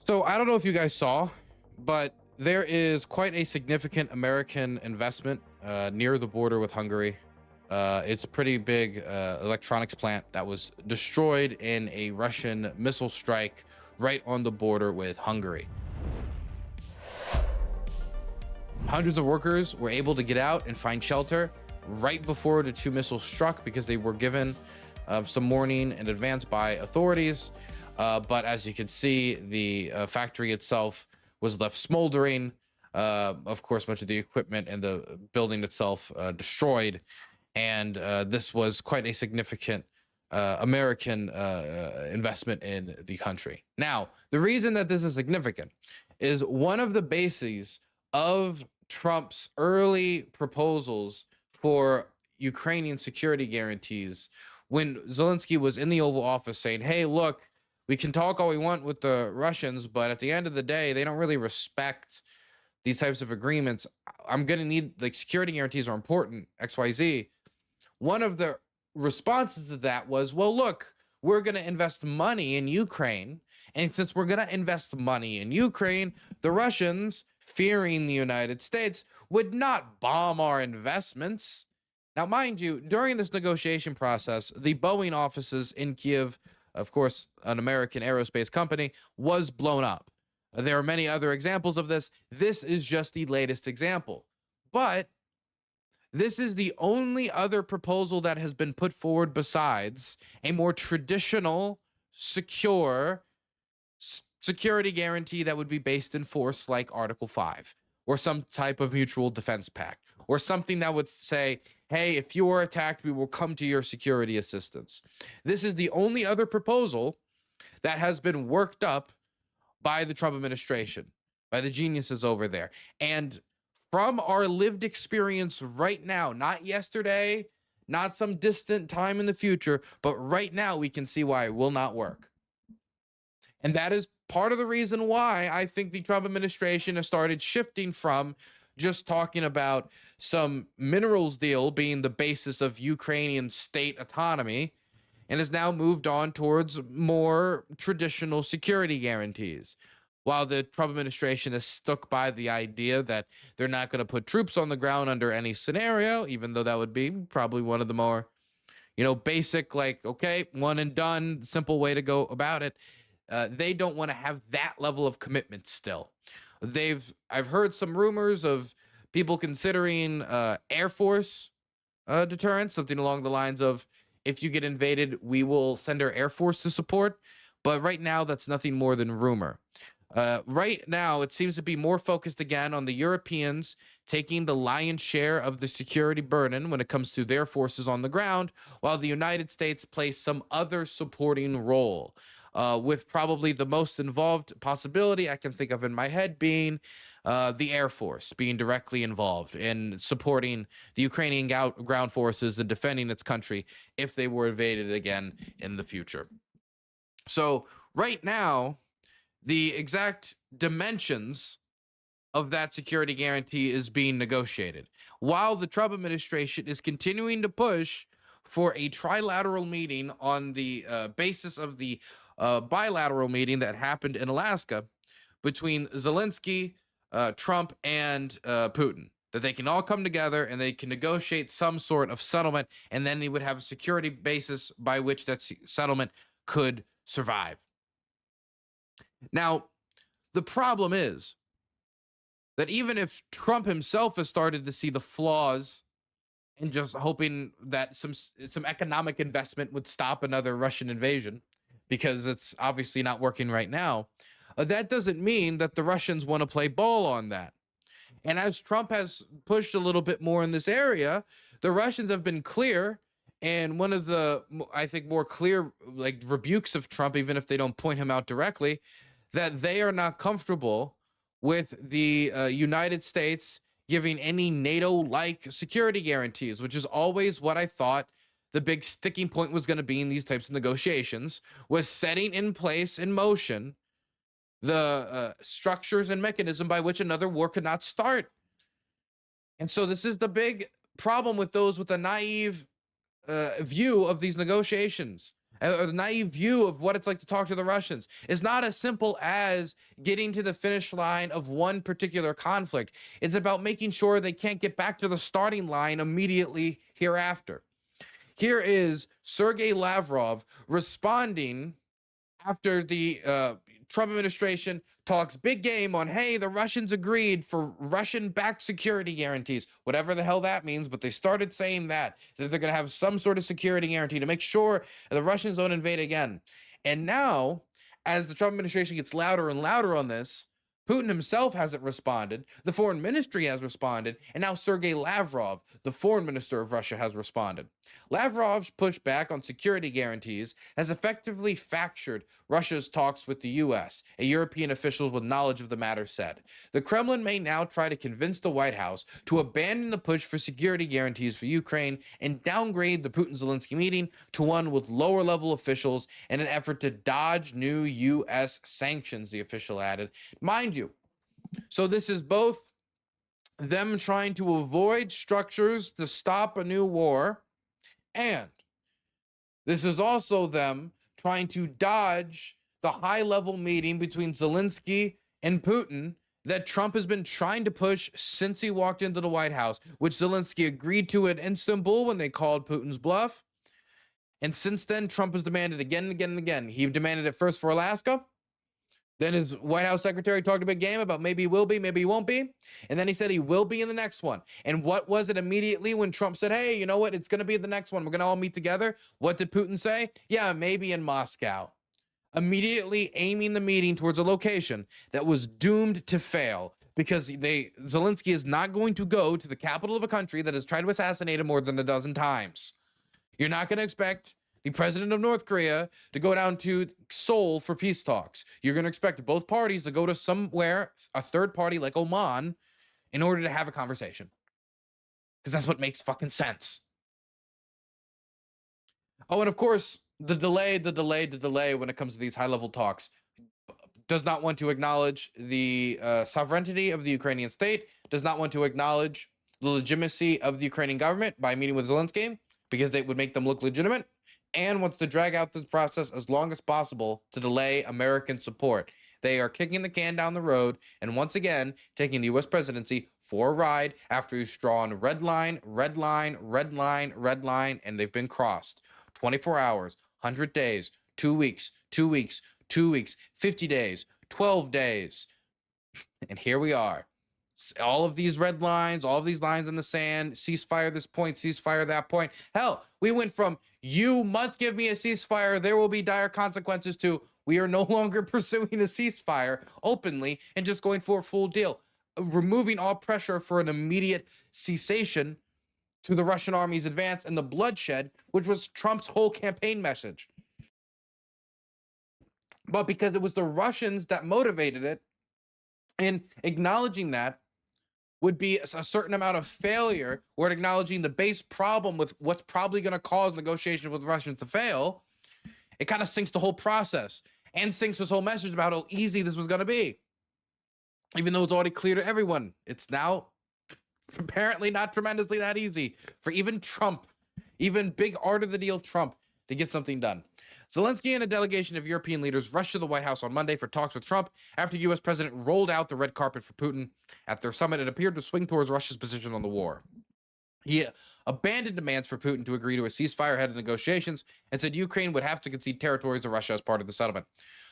So I don't know if you guys saw, but there is quite a significant American investment near the border with Hungary. It's a pretty big electronics plant that was destroyed in a Russian missile strike right on the border with Hungary. Hundreds of workers were able to get out and find shelter right before the two missiles struck because they were given some warning in advance by authorities. But as you can see, the factory itself was left smoldering. Of course, much of the equipment and the building itself destroyed. And this was quite a significant American investment in the country. Now, the reason that this is significant is one of the bases of Trump's early proposals for Ukrainian security guarantees when Zelensky was in the Oval Office saying, hey, look, we can talk all we want with the Russians, but at the end of the day, they don't really respect these types of agreements. I'm going to need, like, security guarantees are important, XYZ. One of the responses to that was, well, look, we're going to invest money in Ukraine. And since we're going to invest money in Ukraine, the Russians, fearing the United States, would not bomb our investments. Now, mind you, during this negotiation process, the Boeing offices in Kiev, of course, an American aerospace company, was blown up. There are many other examples of this. This is just the latest example. But this is the only other proposal that has been put forward besides a more traditional, secure security guarantee that would be based in force, like Article 5, or some type of mutual defense pact, or something that would say, hey, if you are attacked, we will come to your security assistance. This is the only other proposal that has been worked up by the Trump administration, by the geniuses over there. And from our lived experience right now, not yesterday, not some distant time in the future, but right now, we can see why it will not work. And that is part of the reason why I think the Trump administration has started shifting from just talking about some minerals deal being the basis of Ukrainian state autonomy and has now moved on towards more traditional security guarantees. While the Trump administration is stuck by the idea that they're not going to put troops on the ground under any scenario, even though that would be probably one of the more, basic, like, okay, one and done, simple way to go about it. They don't want to have that level of commitment still. I've heard some rumors of people considering Air Force deterrence, something along the lines of, if you get invaded, we will send our Air Force to support. But right now, that's nothing more than rumor. Right now, it seems to be more focused again on the Europeans taking the lion's share of the security burden when it comes to their forces on the ground, while the United States plays some other supporting role. With probably the most involved possibility I can think of in my head being the Air Force being directly involved in supporting the Ukrainian ground forces and defending its country if they were invaded again in the future. So right now, the exact dimensions of that security guarantee is being negotiated, while the Trump administration is continuing to push for a trilateral meeting on the basis of the bilateral meeting that happened in Alaska between Zelensky, Trump, and Putin, that they can all come together and they can negotiate some sort of settlement, and then they would have a security basis by which that settlement could survive. Now, the problem is that even if Trump himself has started to see the flaws and just hoping that some economic investment would stop another Russian invasion, because it's obviously not working right now, that doesn't mean that the Russians want to play ball on that. And as Trump has pushed a little bit more in this area, the Russians have been clear. And one of the, I think, more clear, like, rebukes of Trump, even if they don't point him out directly, that they are not comfortable with the United States giving any NATO-like security guarantees, which is always what I thought the big sticking point was going to be in these types of negotiations, was setting in place, in motion, the structures and mechanism by which another war could not start. And so this is the big problem with those with a naive view of these negotiations. a naive view of what it's like to talk to the Russians. It's not as simple as getting to the finish line of one particular conflict. It's about making sure they can't get back to the starting line immediately hereafter. Here is Sergei Lavrov responding after the Trump administration talks big game on, hey, the Russians agreed for Russian-backed security guarantees, whatever the hell that means, but they started saying that they're going to have some sort of security guarantee to make sure the Russians don't invade again. And now, as the Trump administration gets louder and louder on this, Putin himself hasn't responded, the foreign ministry has responded, and now Sergei Lavrov, the foreign minister of Russia, has responded. Lavrov's pushback on security guarantees has effectively fractured Russia's talks with the US, a European official with knowledge of the matter said. The Kremlin may now try to convince the White House to abandon the push for security guarantees for Ukraine and downgrade the Putin-Zelensky meeting to one with lower-level officials in an effort to dodge new US sanctions, the official added. Mind you, so this is both them trying to avoid structures to stop a new war, and this is also them trying to dodge the high-level meeting between Zelensky and Putin that Trump has been trying to push since he walked into the White House, which Zelensky agreed to in Istanbul when they called Putin's bluff. And since then, Trump has demanded again and again and again. He demanded it first for Alaska. Then his White House secretary talked a big game about maybe he will be, maybe he won't be. And then he said he will be in the next one. And what was it immediately when Trump said, hey, you know what? It's going to be the next one. We're going to all meet together. What did Putin say? Yeah, maybe in Moscow. Immediately aiming the meeting towards a location that was doomed to fail because Zelensky is not going to go to the capital of a country that has tried to assassinate him more than a dozen times. You're not going to expect the president of North Korea to go down to Seoul for peace talks. You're going to expect both parties to go to somewhere, a third party like Oman, in order to have a conversation. Because that's what makes fucking sense. Oh, and of course, the delay when it comes to these high-level talks does not want to acknowledge the sovereignty of the Ukrainian state, does not want to acknowledge the legitimacy of the Ukrainian government by meeting with Zelensky, because they would make them look legitimate, and wants to drag out this process as long as possible to delay American support. They are kicking the can down the road and once again taking the U.S. presidency for a ride after he's drawn red line, red line, red line, red line, and they've been crossed. 24 hours, 100 days, 2 weeks, 2 weeks, 2 weeks, 50 days, 12 days. And here we are. All of these red lines, all of these lines in the sand, ceasefire this point, ceasefire that point. Hell, we went from you must give me a ceasefire, there will be dire consequences, to we are no longer pursuing a ceasefire openly and just going for a full deal, removing all pressure for an immediate cessation to the Russian army's advance and the bloodshed, which was Trump's whole campaign message. But because it was the Russians that motivated it, and acknowledging that would be a certain amount of failure, or acknowledging the base problem with what's probably going to cause negotiations with the Russians to fail, it kind of sinks the whole process and sinks this whole message about how easy this was going to be. Even though it's already clear to everyone, it's now apparently not tremendously that easy for even Trump, even big art of the deal Trump, to get something done. Zelensky and a delegation of European leaders rushed to the White House on Monday for talks with Trump after the U.S. president rolled out the red carpet for Putin. At their summit, it appeared to swing towards Russia's position on the war. He abandoned demands for Putin to agree to a ceasefire ahead of negotiations and said Ukraine would have to concede territories to Russia as part of the settlement.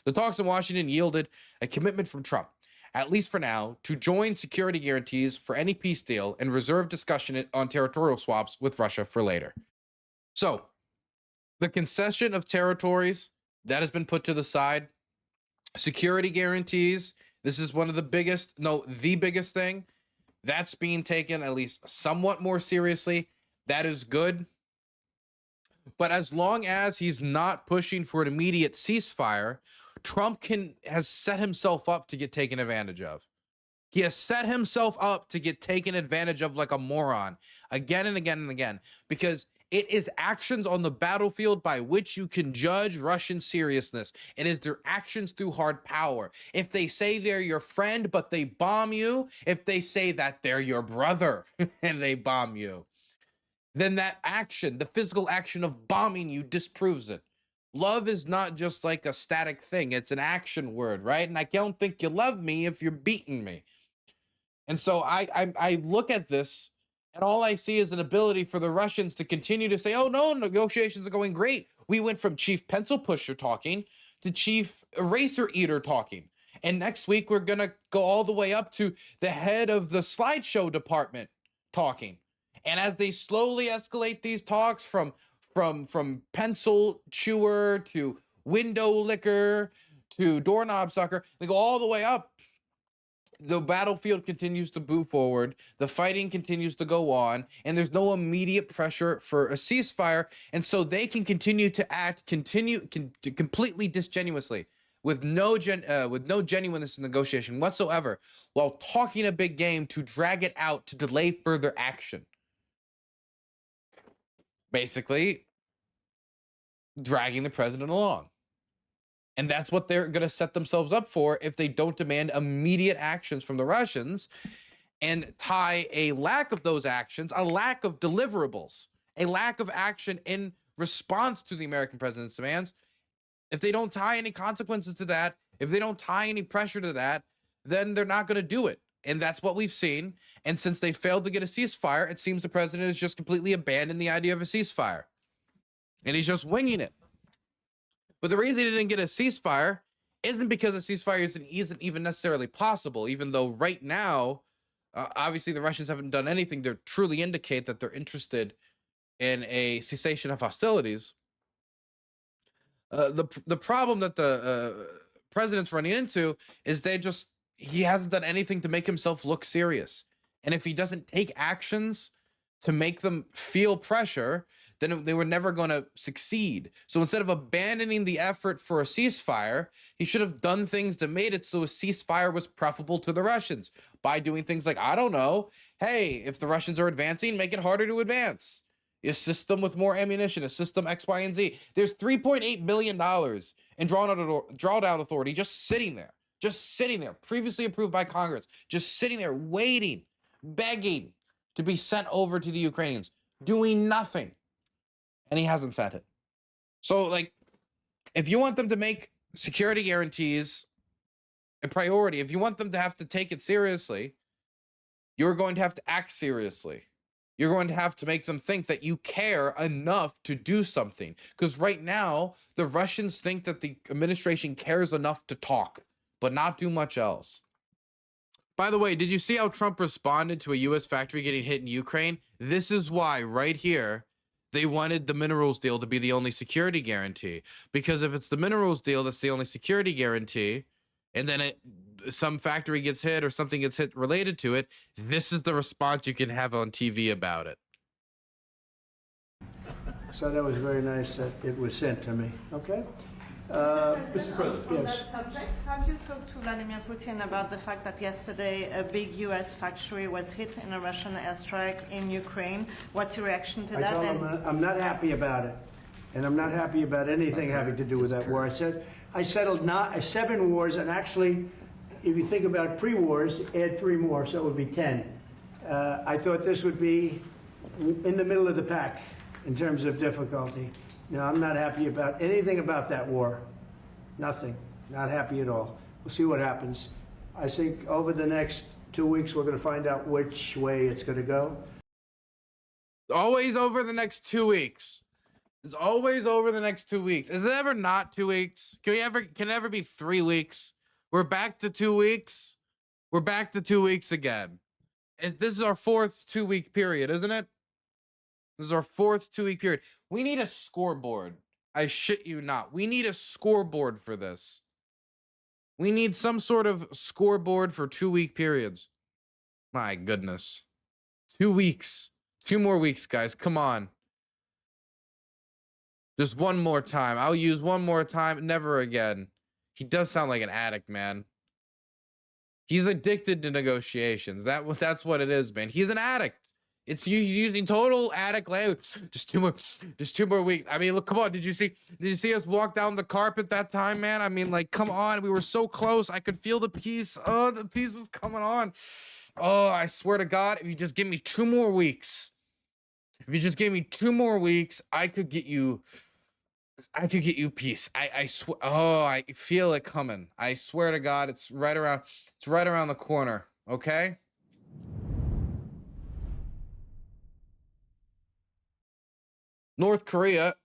The talks in Washington yielded a commitment from Trump, at least for now, to join security guarantees for any peace deal and reserve discussion on territorial swaps with Russia for later. So, the concession of territories, that has been put to the side. Security guarantees, this is one of the biggest, the biggest thing. That's being taken at least somewhat more seriously. That is good. But as long as he's not pushing for an immediate ceasefire, Trump has set himself up to get taken advantage of. He has set himself up to get taken advantage of like a moron again and again and again, because it is actions on the battlefield by which you can judge Russian seriousness. It is their actions through hard power. If they say they're your friend, but they bomb you, if they say that they're your brother and they bomb you, then that action, the physical action of bombing you, disproves it. Love is not just like a static thing. It's an action word, right? And I don't think you love me if you're beating me. And so I look at this, and all I see is an ability for the Russians to continue to say, "Oh no, negotiations are going great." We went from chief pencil pusher talking to chief eraser eater talking, and next week we're gonna go all the way up to the head of the slideshow department talking. And as they slowly escalate these talks from pencil chewer to window licker to doorknob sucker, they go all the way up. The battlefield continues to move forward, the fighting continues to go on, and there's no immediate pressure for a ceasefire, and so they can continue to act completely disgenuously with no genuineness in negotiation whatsoever, while talking a big game to drag it out to delay further action. Basically, dragging the president along. And that's what they're going to set themselves up for if they don't demand immediate actions from the Russians and tie a lack of those actions, a lack of deliverables, a lack of action in response to the American president's demands. If they don't tie any consequences to that, if they don't tie any pressure to that, then they're not going to do it. And that's what we've seen. And since they failed to get a ceasefire, it seems the president has just completely abandoned the idea of a ceasefire. And he's just winging it. But the reason he didn't get a ceasefire isn't because a ceasefire isn't even necessarily possible, even though right now, obviously the Russians haven't done anything to truly indicate that they're interested in a cessation of hostilities. The problem that the president's running into is he hasn't done anything to make himself look serious. And if he doesn't take actions to make them feel pressure, then they were never going to succeed. So instead of abandoning the effort for a ceasefire, he should have done things that made it so a ceasefire was preferable to the Russians by doing things like, I don't know, hey, if the Russians are advancing, make it harder to advance. Assist them with more ammunition, assist them X, Y, and Z. There's $3.8 billion in drawdown authority just sitting there, previously approved by Congress, just sitting there waiting, begging to be sent over to the Ukrainians, doing nothing. And he hasn't sent it. So, like, if you want them to make security guarantees a priority, if you want them to have to take it seriously, you're going to have to act seriously. You're going to have to make them think that you care enough to do something. Because right now, the Russians think that the administration cares enough to talk, but not do much else. By the way, did you see how Trump responded to a U.S. factory getting hit in Ukraine? This is why, right here, they wanted the minerals deal to be the only security guarantee. Because if it's the minerals deal that's the only security guarantee, and then some factory gets hit or something gets hit related to it, this is the response you can have on TV about it. So that was very nice that it was sent to me. Okay? Mr. President. Yes. On that subject, have you talked to Vladimir Putin about the fact that yesterday a big U.S. factory was hit in a Russian airstrike in Ukraine? What's your reaction to I that? told him I'm not happy about it, and I'm not happy about anything having to do with that war. I settled 7 wars, and actually, if you think about pre-wars, add 3 more, so it would be 10. I thought this would be in the middle of the pack in terms of difficulty. No, I'm not happy about anything about that war. Nothing. Not happy at all. We'll see what happens. I think over the next 2 weeks, we're going to find out which way it's going to go. Always over the next 2 weeks. It's always over the next 2 weeks. Is it ever not 2 weeks? Can it ever be 3 weeks? We're back to 2 weeks. We're back to 2 weeks again. This is our 4th 2-week period, isn't it? This is our 4th 2-week period. We need a scoreboard. I shit you not. We need a scoreboard for this. We need some sort of scoreboard for 2-week periods. My goodness. 2 weeks. 2 more weeks, guys. Come on. Just one more time. I'll use one more time. Never again. He does sound like an addict, man. He's addicted to negotiations. That's what it is, man. He's an addict. It's using total addict language. Just two more weeks. I mean, look, come on. Did you see us walk down the carpet that time, man? I mean, like, come on. We were so close. I could feel the peace. Oh, the peace was coming on. Oh, I swear to God, if you just give me 2 more weeks, I could get you I could get you peace. I swear. Oh, I feel it coming. I swear to God, it's right around. It's right around the corner. Okay. North Korea